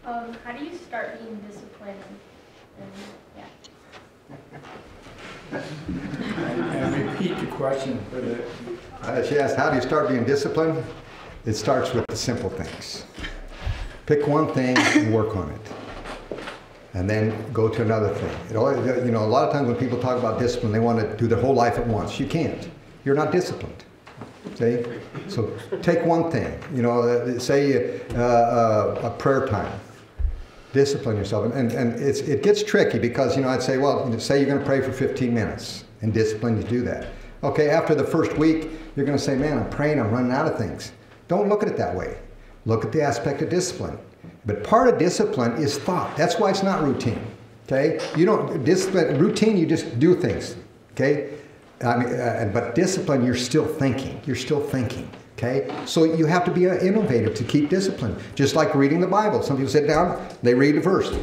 How do you start being disciplined? And, And repeat the question for the... She asked, how do you start being disciplined? It starts with the simple things. Pick one thing and work on it. And then go to another thing. It always, you know, a lot of times when people talk about discipline, they want to do their whole life at once. You can't. You're not disciplined. See? So take one thing. You know, say a prayer time. Discipline yourself. And it gets tricky because, you know, I'd say, well, say you're going to pray for 15 minutes. And discipline, you do that. Okay, after the first week, you're going to say, man, I'm praying, I'm running out of things. Don't look at it that way. Look at the aspect of discipline. But part of discipline is thought. That's why it's not routine. Okay? You don't, discipline, routine, you just do things. Okay? But discipline, you're still thinking. You're still thinking. Okay? So you have to be innovative to keep discipline. Just like reading the Bible. Some people sit down, they read a verse.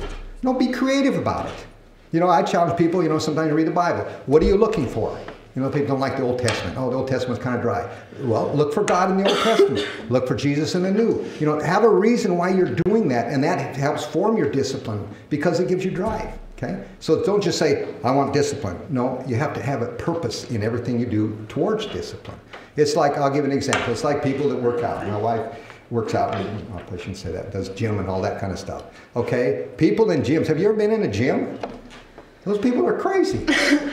No, be creative about it. You know, I challenge people, you know, sometimes you read the Bible. What are you looking for? You know, people don't like the Old Testament. Oh, the Old Testament's kind of dry. Well, look for God in the Old Testament. Look for Jesus in the New. You know, have a reason why you're doing that, and that helps form your discipline because it gives you drive. Okay? So don't just say, I want discipline. No, you have to have a purpose in everything you do towards discipline. It's like, I'll give an example. It's like people that work out. My wife works out, I shouldn't say that, does gym and all that kind of stuff. Okay? People in gyms, have you ever been in a gym? Those people are crazy.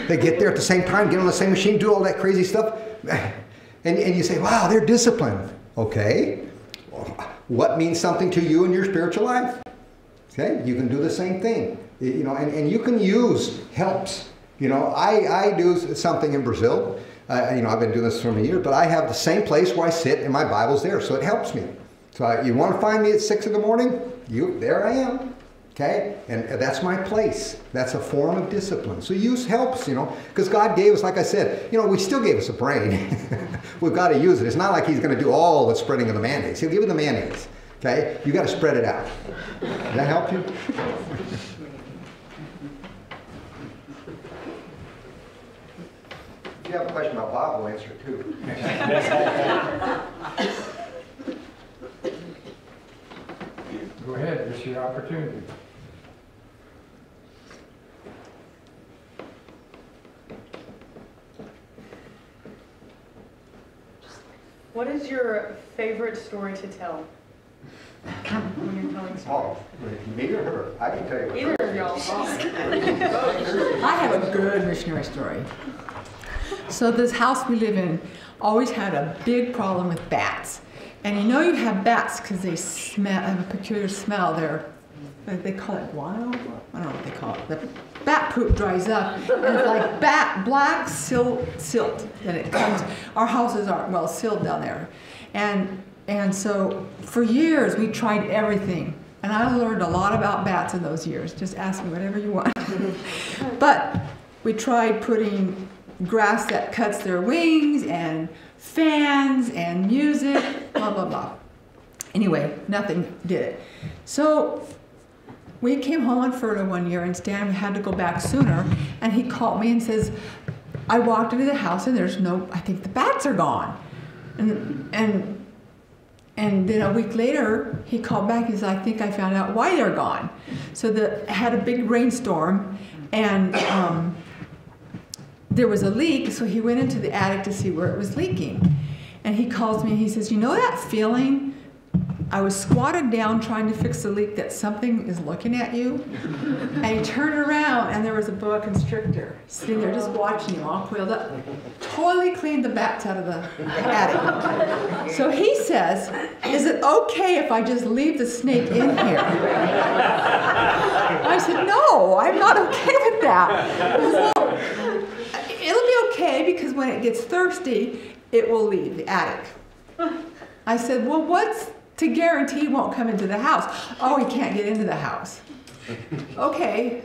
They get there at the same time, get on the same machine, do all that crazy stuff. And you say, wow, they're disciplined. Okay. What means something to you in your spiritual life? Okay. You can do the same thing. You know, and you can use helps. You know, I do something in Brazil. You know, I've been doing this for many years, but I have the same place where I sit and my Bible's there, so it helps me. So you want to find me at 6 in the morning? There I am. Okay? And that's my place. That's a form of discipline. So use helps, you know, because God gave us, like I said, you know, we still gave us a brain. We've got to use it. It's not like He's going to do all the spreading of the mayonnaise. He'll give you the mayonnaise. Okay? You got to spread it out. Does that help you? If you have a question about Bob, we'll answer it too. Go ahead, it's your opportunity. What is your favorite story to tell when you're telling stories? Oh, me or her? I can tell you what. Either of y'all. I have a good missionary story. So this house we live in always had a big problem with bats. And you know you have bats because they smell, have a peculiar smell. They call it guano? I don't know what they call it. The bat poop dries up and it's like black silt. And it comes, our houses aren't well sealed down there. And so for years we tried everything. And I learned a lot about bats in those years. Just ask me whatever you want. But we tried putting grass that cuts their wings and fans and music, blah, blah, blah. Anyway, nothing did it. So we came home on furlough one year and Stan had to go back sooner, and he called me and says, I walked into the house and there's no, I think the bats are gone. And then a week later, he called back, he said, I think I found out why they're gone. So had a big rainstorm, and there was a leak, so he went into the attic to see where it was leaking. And he calls me and he says, you know that feeling? I was squatted down trying to fix the leak that something is looking at you. And he turned around and there was a boa constrictor sitting there just watching you all coiled up. Totally cleaned the bats out of the attic. So he says, is it okay if I just leave the snake in here? I said, no, I'm not okay with that. He said, well, it'll be okay because when it gets thirsty, it will leave the attic. I said, well, what's to guarantee he won't come into the house? Oh, he can't get into the house. Okay.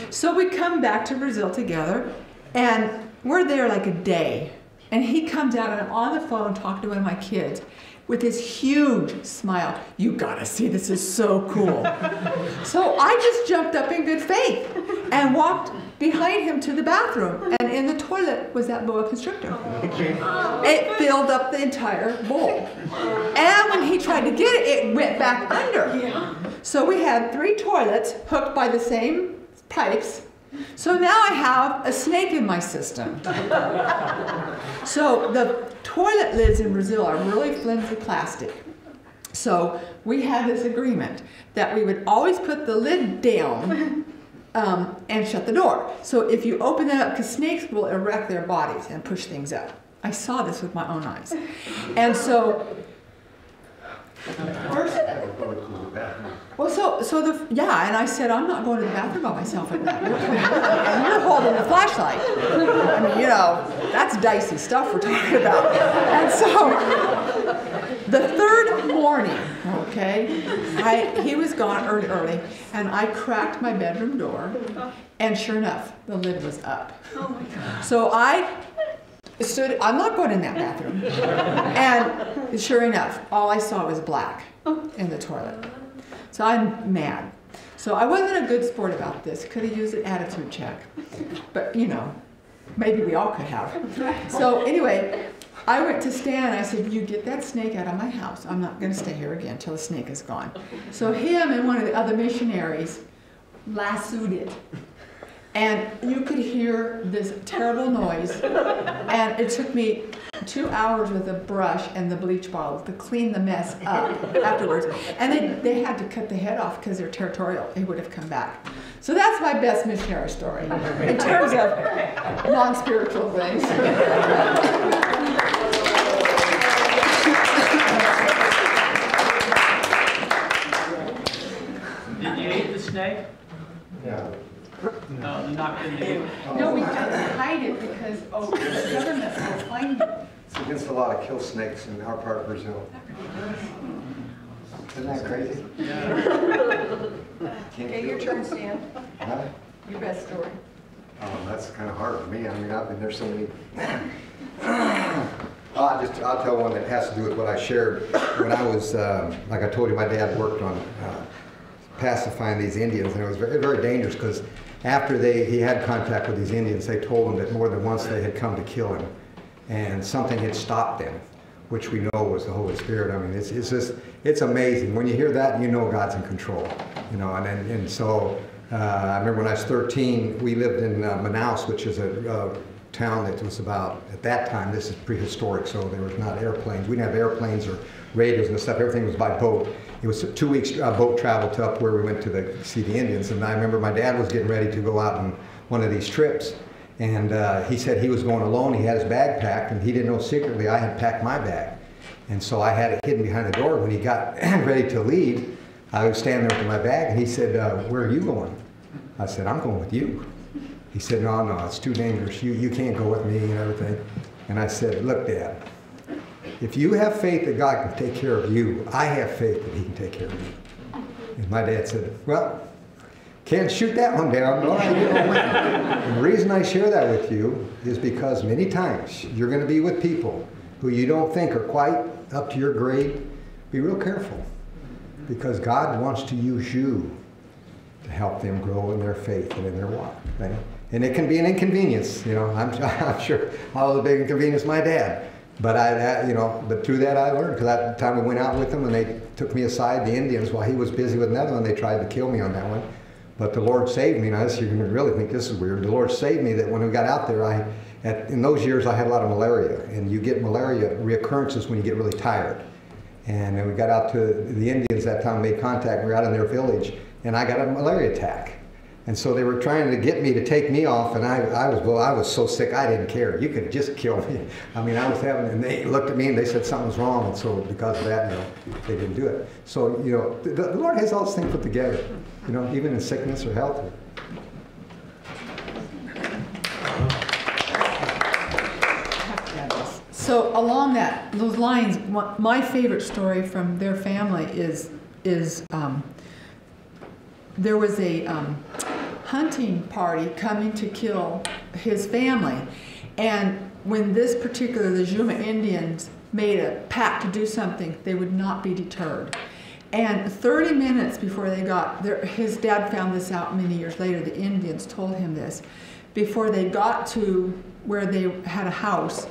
So we come back to Brazil together, and we're there like a day. And he comes out, and I'm on the phone talking to one of my kids with this huge smile. You gotta see, this is so cool. So I just jumped up in good faith and walked behind him to the bathroom, and in the toilet was that boa constrictor. It filled up the entire bowl. And when he tried to get it, it went back under. So we had 3 toilets hooked by the same pipes. So now I have a snake in my system. So the toilet lids in Brazil are really flimsy plastic. So we had this agreement that we would always put the lid down and shut the door. So if you open it up, because snakes will erect their bodies and push things up. I saw this with my own eyes. And so, and I said, I'm not going to the bathroom by myself at night. And you're holding the flashlight. I mean, you know, that's dicey stuff we're talking about. And so, the 3rd morning, okay, he was gone early, and I cracked my bedroom door, and sure enough, the lid was up. Oh my God. So I stood, I'm not going in that bathroom. And sure enough, all I saw was black in the toilet. So I'm mad. So I wasn't a good sport about this. Could have used an attitude check. But, you know, maybe we all could have. So anyway, I went to Stan and I said, you get that snake out of my house. I'm not going to stay here again until the snake is gone. So him and one of the other missionaries lassoed it. And you could hear this terrible noise. And it took me 2 hours with a brush and the bleach bottle to clean the mess up afterwards. And they had to cut the head off because they're territorial. It would have come back. So that's my best missionary story in terms of non-spiritual things. Did you eat the snake? Yeah. No, you're not going to eat it. No, we just hide it because the government will find it. It's against a lot of kill snakes in our part of Brazil. Isn't that crazy? Okay, your turn, Stan. Huh? Your best story. That's kind of hard for me. I mean, I've been there so many. I'll tell one that has to do with what I shared. When I was, like I told you, my dad worked on pacifying these Indians, and it was very, very dangerous because after he had contact with these Indians, they told him that more than once they had come to kill him, and something had stopped them, which we know was the Holy Spirit. I mean, it's just, it's amazing. When you hear that, you know God's in control, you know. And so I remember when I was 13, we lived in Manaus, which is a town that was about, at that time, this is prehistoric, so there was not airplanes. We didn't have airplanes or radios and stuff. Everything was by boat. It was 2 weeks boat travel to up where we went to see the Indians. And I remember my dad was getting ready to go out on one of these trips. And he said he was going alone. He had his bag packed, and he didn't know secretly I had packed my bag. And so I had it hidden behind the door. When he got ready to leave, I was standing there with my bag, and he said, where are you going? I said, I'm going with you. He said, no, it's too dangerous. You can't go with me and everything. And I said, look, Dad, if you have faith that God can take care of you, I have faith that he can take care of you. And my dad said, well, can't shoot that one down. No, and the reason I share that with you is because many times you're going to be with people who you don't think are quite up to your grade. Be real careful, because God wants to use you to help them grow in their faith and in their walk. Right? And it can be an inconvenience, you know. I'm sure I was a big inconvenience my dad. But but through that I learned, because at the time we went out with them and they took me aside, the Indians, while he was busy with another one, they tried to kill me on that one. But the Lord saved me. Now you're going to really think this is weird. The Lord saved me that when we got out there, in those years I had a lot of malaria, and you get malaria reoccurrences when you get really tired. And then we got out to the Indians that time, made contact, we were out in their village, and I got a malaria attack. And so they were trying to get me to take me off, and I was so sick I didn't care. You could just kill me. I mean, I was having, and they looked at me and they said something was wrong, and so because of that, they didn't do it. So, the Lord has all these things put together, even in sickness or health. So along those lines, my favorite story from their family is there was a hunting party coming to kill his family, and when the Juma Indians made a pact to do something, they would not be deterred. And 30 minutes before they got there, his dad found this out many years later, the Indians told him this, before they got to where they had a house,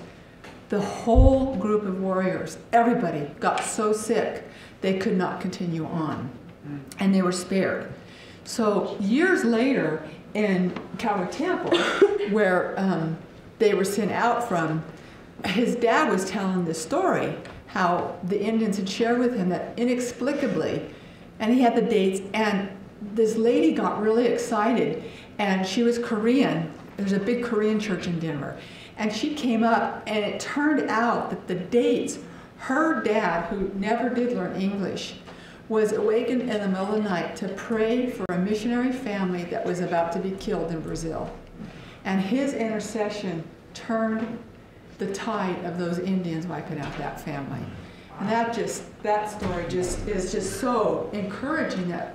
the whole group of warriors, everybody got so sick they could not continue on. and they were spared. So years later in Calvary Temple, where they were sent out from, his dad was telling this story, how the Indians had shared with him that inexplicably, and he had the dates, and this lady got really excited, and she was Korean. There's a big Korean church in Denver. And she came up, and it turned out that the dates, her dad, who never did learn English, was awakened in the middle of the night to pray for a missionary family that was about to be killed in Brazil. And his intercession turned the tide of those Indians wiping out that family. And that story is just so encouraging that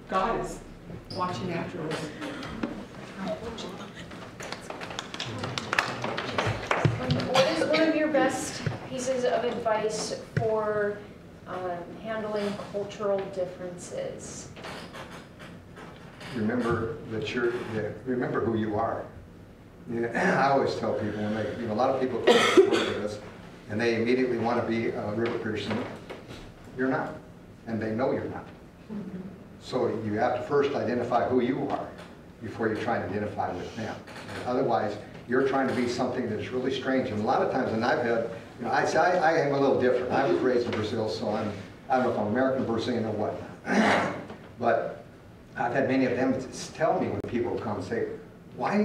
God is watching after us. What is one of your best pieces of advice for handling cultural differences? Remember remember who you are. I always tell people when they, a lot of people come to work with us and they immediately want to be a river person. You're not, and they know you're not. So you have to first identify who you are before you try to identify with them. And otherwise, you're trying to be something that's really strange. And a lot of times, and I've had, I am a little different. I was raised in Brazil, so I don't know if I'm American, Brazilian, or what. But I've had many of them tell me when people come and say, why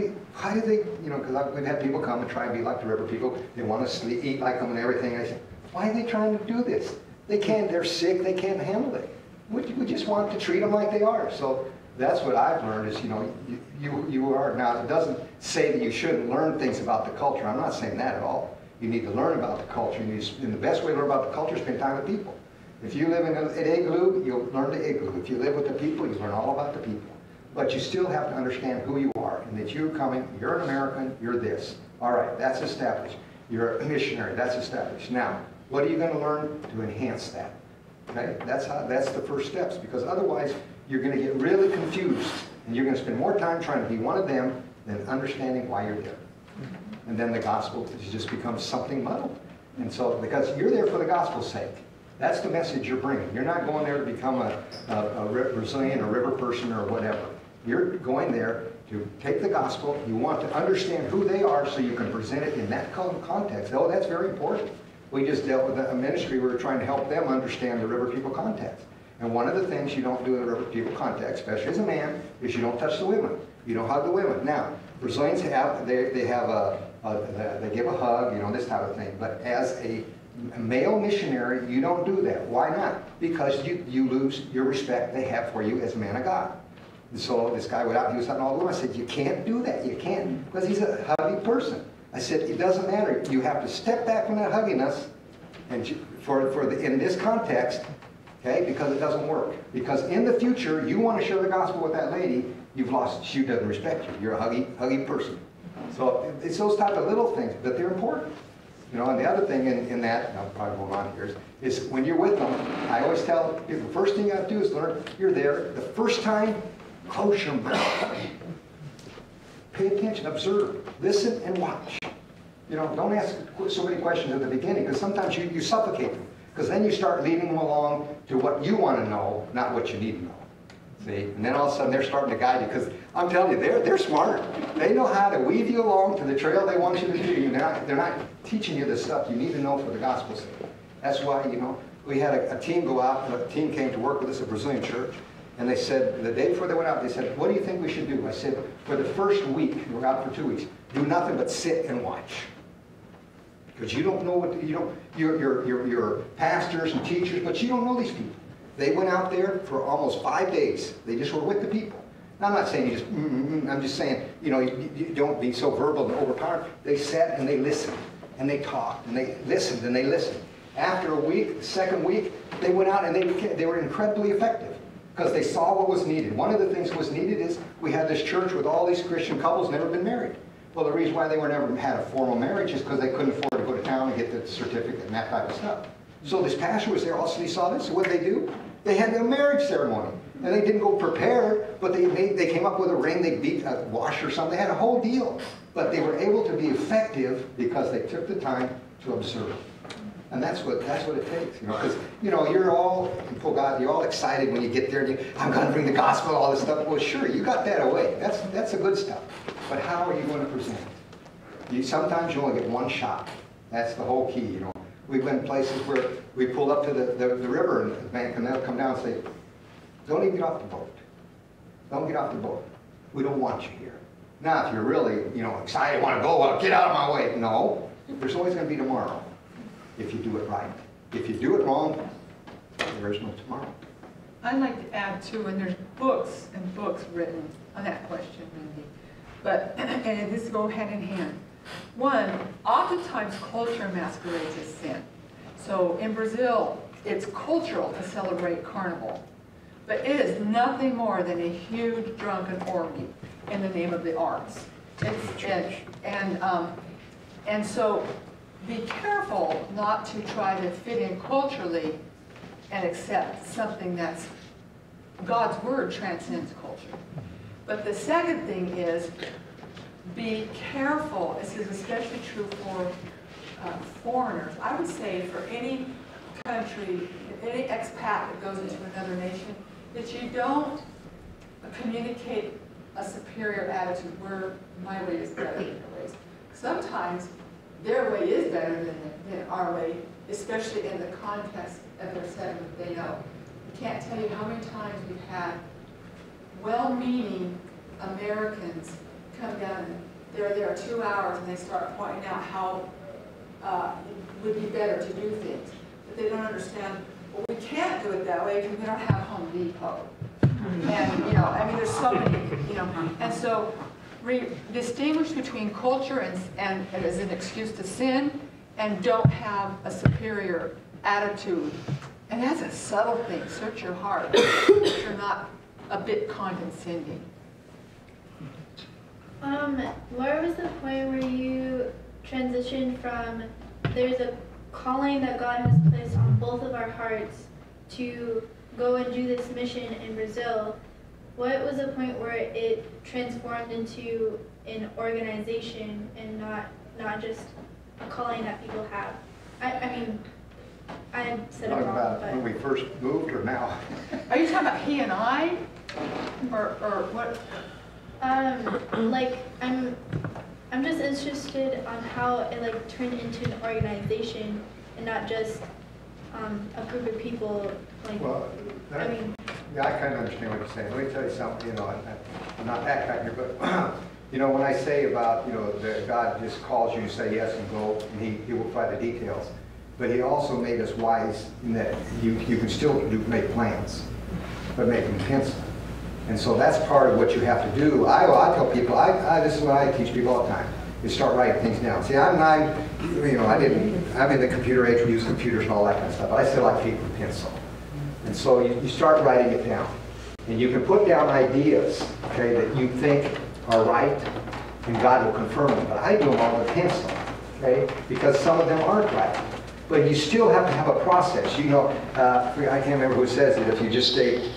do they, because we've had people come and try and be like the river people. They want to eat like them and everything. I say, why are they trying to do this? They can't, they're sick, they can't handle it. We just want to treat them like they are. So that's what I've learned is, you are, now it doesn't say that you shouldn't learn things about the culture. I'm not saying that at all. You need to learn about the culture. And the best way to learn about the culture is spend time with people. If you live in an igloo, you'll learn the igloo. If you live with the people, you learn all about the people. But you still have to understand who you are and that you're an American, you're this. All right, that's established. You're a missionary, that's established. Now, what are you going to learn to enhance that? Okay, that's the first steps, because otherwise you're going to get really confused and you're going to spend more time trying to be one of them than understanding why you're there. And then the gospel just becomes something muddled. And so, because you're there for the gospel's sake. That's the message you're bringing. You're not going there to become a Brazilian or river person or whatever. You're going there to take the gospel. You want to understand who they are so you can present it in that context. Oh, that's very important. We just dealt with a ministry. We were trying to help them understand the river people context. And one of the things you don't do in the river people context, especially as a man, is you don't touch the women. You don't hug the women. Now, Brazilians have, they give a hug, this type of thing. But as a male missionary, you don't do that. Why not? Because you lose your respect they have for you as a man of God. And so this guy went out, he was hugging all the women. I said, you can't do that. You can't, because he's a huggy person. I said, it doesn't matter. You have to step back from that hugginess and in this context, okay, because it doesn't work. Because in the future, you want to share the gospel with that lady, you've lost, she doesn't respect you. You're a huggy person. So it's those type of little things, but they're important. And the other thing in that, and I'm probably going on here, is when you're with them, I always tell people, the first thing you got to do is learn, you're there, the first time, close your mouth. Pay attention, observe, listen, and watch. Don't ask so many questions at the beginning, because sometimes you suffocate them. Because then you start leading them along to what you want to know, not what you need to know. See? And then all of a sudden they're starting to guide you, because I'm telling you, they're smart. They know how to weave you along to the trail they want you to do. They're not teaching you the stuff you need to know for the gospel's sake. That's why, we had a team go out, and a team came to work with us at a Brazilian church. And they said, the day before they went out, they said, what do you think we should do? I said, for the first week, we're out for 2 weeks, do nothing but sit and watch. Because you don't know what, you're pastors and teachers, but you don't know these people. They went out there for almost 5 days. They just were with the people. Now, I'm not saying you just, I'm just saying, you don't be so verbal and overpowered. They sat and they listened, and they talked, and they listened, and they listened. After a week, the second week, they went out and they were incredibly effective. Because they saw what was needed. One of the things that was needed is we had this church with all these Christian couples never been married. Well, the reason why they were never had a formal marriage is because they couldn't afford to go to town and get the certificate and that type of stuff. So this pastor was there also, he saw this. So what did they do? They had a marriage ceremony. And they didn't go prepared, but they came up with a ring, they beat a wash or something. They had a whole deal. But they were able to be effective because they took the time to observe. And that's what it takes, you know, because, you know, you're all excited when you get there and I'm going to bring the gospel, all this stuff. Well, sure, you got that away. That's the good stuff. But how are you going to present it? Sometimes you only get one shot. That's the whole key, you know. We've been places where we pull up to the river and the man can now come down and say, don't even get off the boat. Don't get off the boat. We don't want you here. Now, if you're really, you know, excited, want to go, well, get out of my way. No, there's always going to be tomorrow if you do it right. If you do it wrong, there is no tomorrow. I'd like to add too, and there's books and books written on that question, Mindy. But, and this go hand in hand. One, oftentimes culture masquerades as sin. So in Brazil, it's cultural to celebrate Carnival. But it is nothing more than a huge drunken orgy in the name of the arts. And so be careful not to try to fit in culturally and accept something that's God's word transcends culture. But the second thing is be careful. This is especially true for foreigners. I would say for any country, any expat that goes into another nation, that you don't communicate a superior attitude where my way is better than your ways. Sometimes their way is better than our way, especially in the context of their setting that they know. I can't tell you how many times we've had well-meaning Americans come down and they're there 2 hours and they start pointing out how it would be better to do things. But they don't understand, well, we can't do it that way because we don't have Home Depot. And, you know, I mean, there's so many, you know, and so distinguish between culture and as an excuse to sin and don't have a superior attitude. And that's a subtle thing. Search your heart if you're not a bit condescending. Where was the point where you transitioned from there's a calling that God has placed on both of our hearts to go and do this mission in Brazil? What was the point where it transformed into an organization and not just a calling that people have? I mean, I said it wrong, About but when we first moved or now? Are you talking about he and I? Or what? like I'm just interested on how it like turned into an organization and not just a group of people. Like, Well, I mean, yeah, I kind of understand what you're saying. Let me tell you something, you know, I'm not backpacking here, but, you know, when I say about, you know, that God just calls you to say yes and go, and he will provide the details. But he also made us wise in that you can still make plans, but make them intentional. And so that's part of what you have to do. I tell people, this is what I teach people all the time, is start writing things down. See, I'm in the computer age, we use computers and all that kind of stuff, but I still like paper and pencil. And so you start writing it down. And you can put down ideas, okay, that you think are right, and God will confirm them. But I do them all with pencil, okay, because some of them aren't right. But you still have to have a process. You know, I can't remember who says it, if you just stay,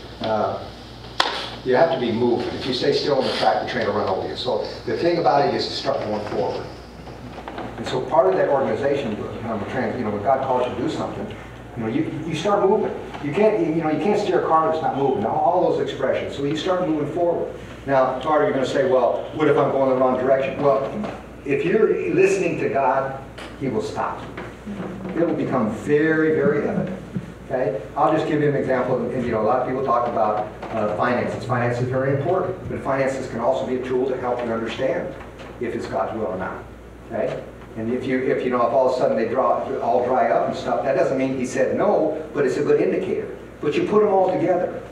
you have to be moving. If you stay still on the track, the train will run over you. So the thing about it is to start going forward. And so part of that organization, you know, when God calls you to do something, you know, you start moving. You can't steer a car that's not moving. All those expressions. So you start moving forward. Now, Tara, you're going to say, well, what if I'm going the wrong direction? Well, if you're listening to God, He will stop you. It will become very, very evident. Okay? I'll just give you an example. And, you know, a lot of people talk about finances. Finance is very important, but finances can also be a tool to help you understand if it's God's will or not. Okay? And if all of a sudden they all dry up and stuff, that doesn't mean He said no, but it's a good indicator. But you put them all together.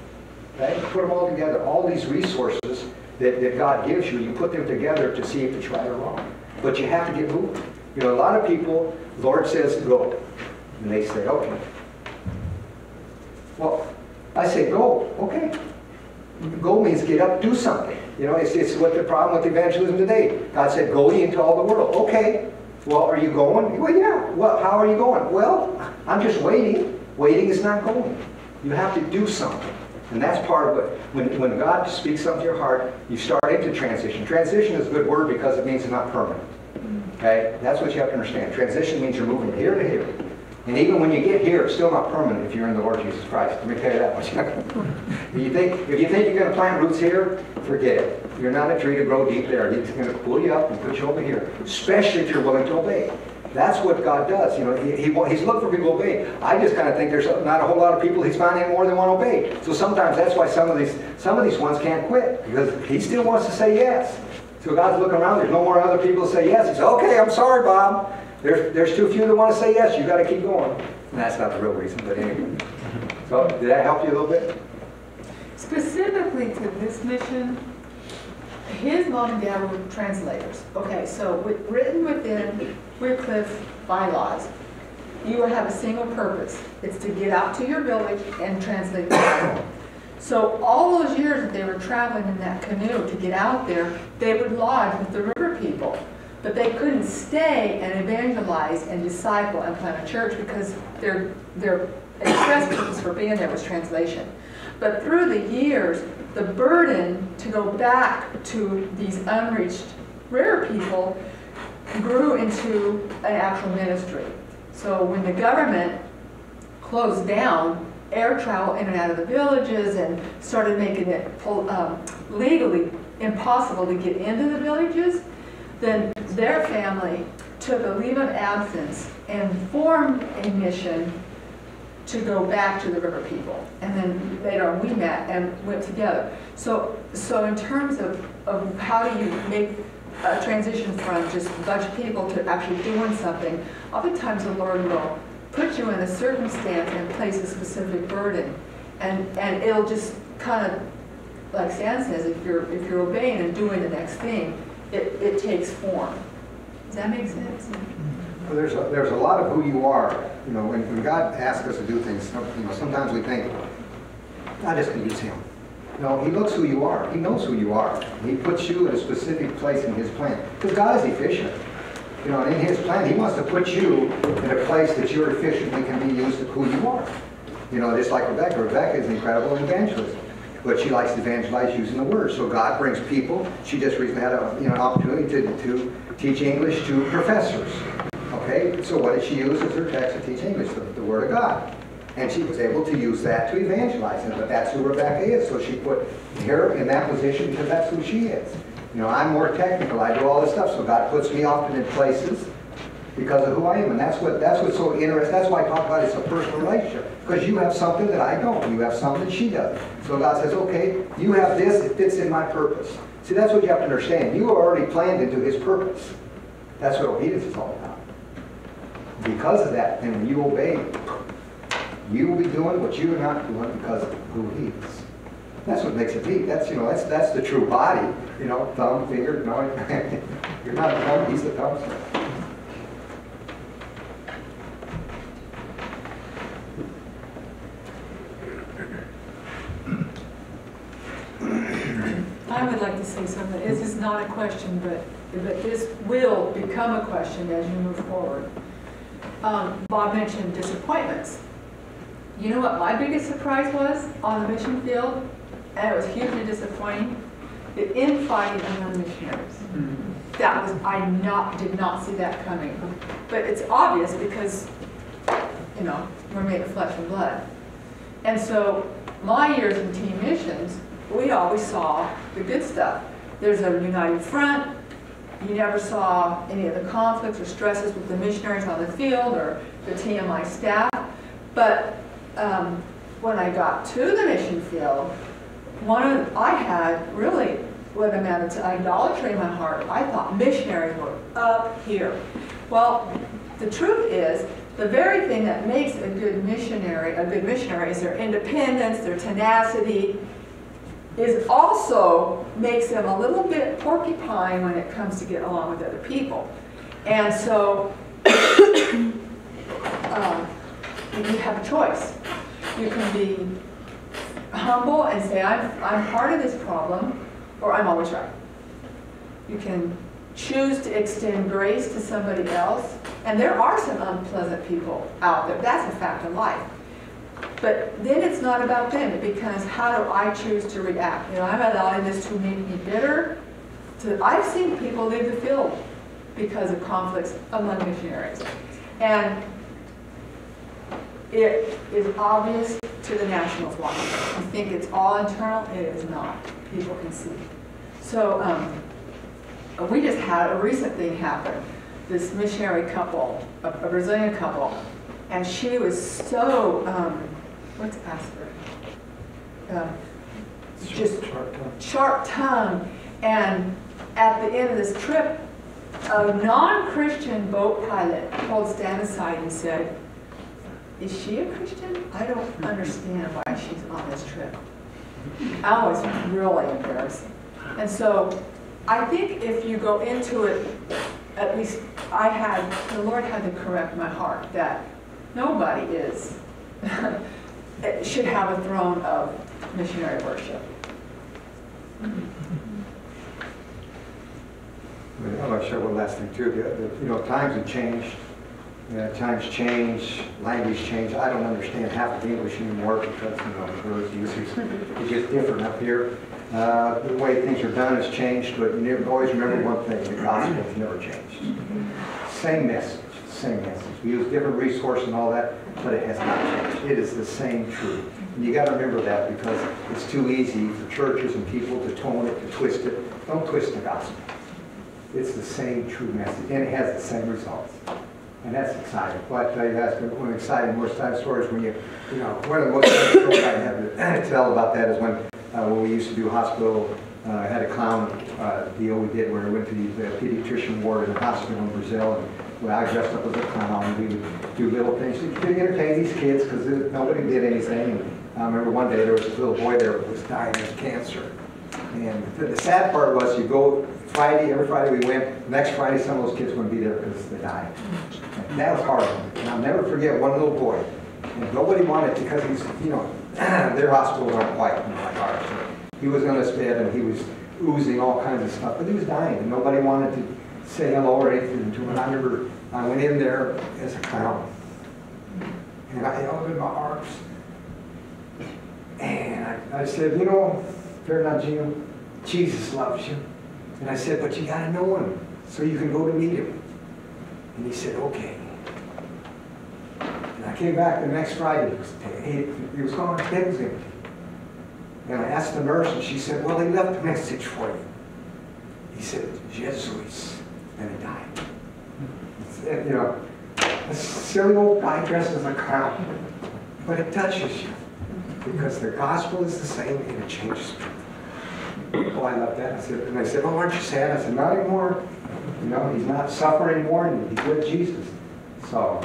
Okay? Put them all together. All these resources that God gives you, you put them together to see if it's right or wrong. But you have to get moving. You know, a lot of people, the Lord says go, and they say, okay. Well, I say go, okay. Go means get up, do something. You know, it's what the problem with evangelism today. God said, go ye into all the world. Okay. Well, are you going? Well, yeah. Well, how are you going? Well, I'm just waiting. Waiting is not going. You have to do something. And that's part of it. When God speaks something to your heart, you start into transition. Transition is a good word because it means it's not permanent. Okay? That's what you have to understand. Transition means you're moving here to here. And even when you get here, it's still not permanent if you're in the Lord Jesus Christ. Let me tell you that much. If you think you're going to plant roots here, forget it. You're not a tree to grow deep there. He's going to pull you up and put you over here, especially if you're willing to obey. That's what God does. You know, He's looking for people to obey. I just kind of think there's not a whole lot of people He's finding more than want to obey. So sometimes that's why some of these ones can't quit, because He still wants to say yes. So God's looking around. There's no more other people to say yes. He says, "Okay, I'm sorry, Bob. There's too few that want to say yes. You got to keep going." And that's not the real reason, but anyway. So did that help you a little bit? Specifically to this mission, his mom and dad were translators. Okay, so written within Wycliffe bylaws, you will have a single purpose. It's to get out to your village and translate the Bible. So all those years that they were traveling in that canoe to get out there, they would lodge with the river people. But they couldn't stay and evangelize and disciple and plant a church because their express purpose for being there was translation. But through the years, the burden to go back to these unreached river people grew into an actual ministry. So when the government closed down air travel in and out of the villages and started making it legally impossible to get into the villages, then their family took a leave of absence and formed a mission to go back to the river people. And then later on we met and went together. So in terms of how do you make a transition from just a bunch of people to actually doing something, oftentimes the Lord will put you in a circumstance and place a specific burden. And it'll just kind of, like Stan says, if you're obeying and doing the next thing, it takes form. Does that make sense? Well, there's a lot of who you are. You know, when God asks us to do things, sometimes we think, I just can use Him. No, He looks who you are. He knows who you are. He puts you in a specific place in His plan. Because God is efficient. You know, in His plan, He wants to put you in a place that you're efficiently can be used to who you are. You know, just like Rebecca. Rebecca is an incredible evangelist. But she likes to evangelize using the Word. So God brings people. She just recently had an opportunity to teach English to professors. Okay, so what did she use as her text to teach English? The Word of God. And she was able to use that to evangelize. And but that's who Rebecca is. So she put her in that position because that's who she is. You know, I'm more technical. I do all this stuff. So God puts me often in places because of who I am. And that's what's so interesting. That's why I talk about it's a personal relationship. Because you have something that I don't. You have something that she does. So God says, okay, you have this. It fits in my purpose. See, that's what you have to understand. You are already planned into His purpose. That's what obedience is all about. Because of that, and when you obey, you will be doing what you're not doing because of who He is. That's what makes it deep. That's the true body. You know, thumb, finger. No, you're not the thumb. He's the thumb. I would like to say something. This is not a question, but this will become a question as you move forward. Bob mentioned disappointments. You know what my biggest surprise was on the mission field? And it was hugely disappointing. The infighting among missionaries. That was, did not see that coming. But it's obvious because, you know, we're made of flesh and blood. And so my years in team missions, we always saw the good stuff. There's a united front. You never saw any of the conflicts or stresses with the missionaries on the field or the TMI staff. But when I got to the mission field, I had really what amounted to idolatry in my heart. I thought missionaries were up here. Well, the truth is, the very thing that makes a good missionary is their independence, their tenacity, is also makes them a little bit porcupine when it comes to get along with other people. And so you have a choice. You can be humble and say, I'm part of this problem, or I'm always right. You can choose to extend grace to somebody else, and there are some unpleasant people out there. That's a fact of life. But then it's not about them. It becomes, how do I choose to react? You know, I'm allowing this to make me bitter. I've seen people leave the field because of conflicts among missionaries. And it is obvious to the nationals watching. You think it's all internal, it is not. People can see. So we just had a recent thing happen. This missionary couple, a Brazilian couple, and she was so, what's Asper? Just sharp-tongued. And at the end of this trip, a non-Christian boat pilot pulled Stan aside and said, "Is she a Christian? I don't understand why she's on this trip." That was really embarrassing. And so I think if you go into it, at least the Lord had to correct my heart that nobody should have a throne of missionary worship. I'm going to share one last thing too. You know, times have changed. Times change, language change. I don't understand half of English anymore because, you know, the words used. It's just different up here. The way things are done has changed, but you always remember one thing: the gospel has never changed. Same message, same message. We use different resources and all that, but it has not changed. It is the same truth. And you got to remember that because it's too easy for churches and people to tone it, to twist it. Don't twist the gospel. It's the same true message, and it has the same results. And that's exciting. But I tell you, that's one exciting more time stories when you know, one of the most exciting stories I have to tell about that is when we used to do hospital, I had a clown deal we did where we went to the pediatrician ward in the hospital in Brazil, and well, I dressed up as a clown, and we would do little things to entertain these kids because nobody did anything. And I remember one day there was this little boy there who was dying of cancer. And the sad part was you go every Friday we went, next Friday some of those kids wouldn't be there because they died. And that was hard. And I'll never forget one little boy. And nobody wanted because he's, you know, their hospitals aren't quite like ours. So he was on his bed and he was oozing all kinds of stuff, but he was dying and nobody wanted to say hello or anything to him. And I remember I went in there as a clown and I held him in my arms. And I said, you know, Fernandinho, Jesus loves you. And I said, but you got to know him so you can go to meet him. And he said, okay. And I came back the next Friday. He was gone. His bed was empty. And I asked the nurse, and she said, well, he left a message for you. He said, Jesus. And he died. And, you know, a silly old guy dressed as a clown. But it touches you. Because the gospel is the same, and it changes people. Oh, I love that. And I said, oh, aren't you sad? I said, not anymore. You know, he's not suffering anymore, and he's with Jesus. So